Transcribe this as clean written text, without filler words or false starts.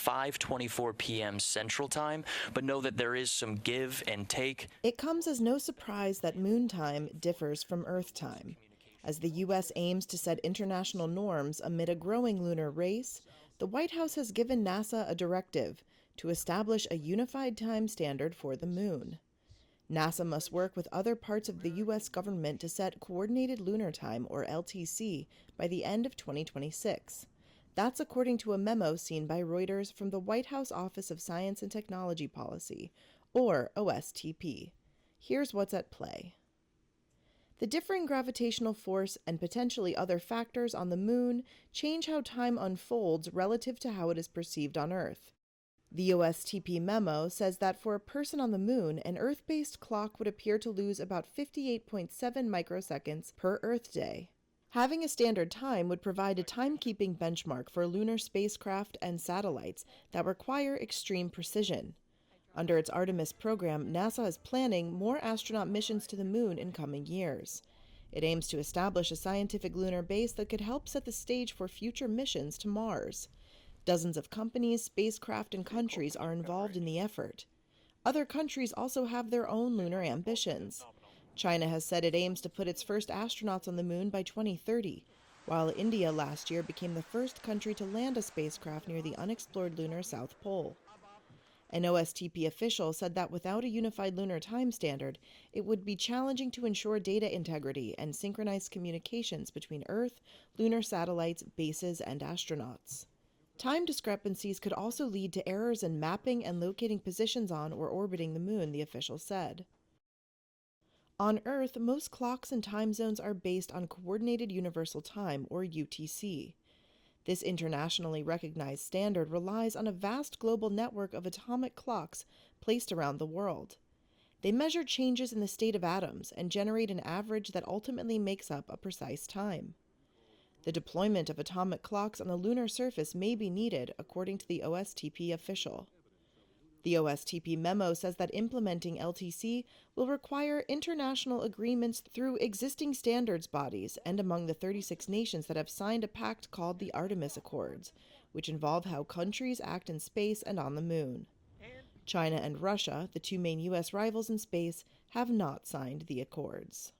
5:24 p.m. Central Time, but know that there is some give and take. It comes as no surprise that moon time differs from Earth time. As the U.S. aims to set international norms amid a growing lunar race, the White House has given NASA a directive to establish a unified time standard for the moon. NASA must work with other parts of the U.S. government to set Coordinated Lunar Time, or LTC, by the end of 2026. That's according to a memo seen by Reuters from the White House Office of Science and Technology Policy, or OSTP. Here's what's at play. The differing gravitational force and potentially other factors on the moon change how time unfolds relative to how it is perceived on Earth. The OSTP memo says that for a person on the moon, an Earth-based clock would appear to lose about 58.7 microseconds per Earth day. Having a standard time would provide a timekeeping benchmark for lunar spacecraft and satellites that require extreme precision. Under its Artemis program, NASA is planning more astronaut missions to the moon in coming years. It aims to establish a scientific lunar base that could help set the stage for future missions to Mars. Dozens of companies, spacecraft, and countries are involved in the effort. Other countries also have their own lunar ambitions. China has said it aims to put its first astronauts on the moon by 2030, while India last year became the first country to land a spacecraft near the unexplored lunar South Pole. An OSTP official said that without a unified lunar time standard, it would be challenging to ensure data integrity and synchronized communications between Earth, lunar satellites, bases, and astronauts. Time discrepancies could also lead to errors in mapping and locating positions on or orbiting the moon, the official said. On Earth, most clocks and time zones are based on Coordinated Universal Time, or UTC. This internationally recognized standard relies on a vast global network of atomic clocks placed around the world. They measure changes in the state of atoms and generate an average that ultimately makes up a precise time. The deployment of atomic clocks on the lunar surface may be needed, according to the OSTP official. The OSTP memo says that implementing LTC will require international agreements through existing standards bodies and among the 36 nations that have signed a pact called the Artemis Accords, which involve how countries act in space and on the moon. China and Russia, the two main U.S. rivals in space, have not signed the accords.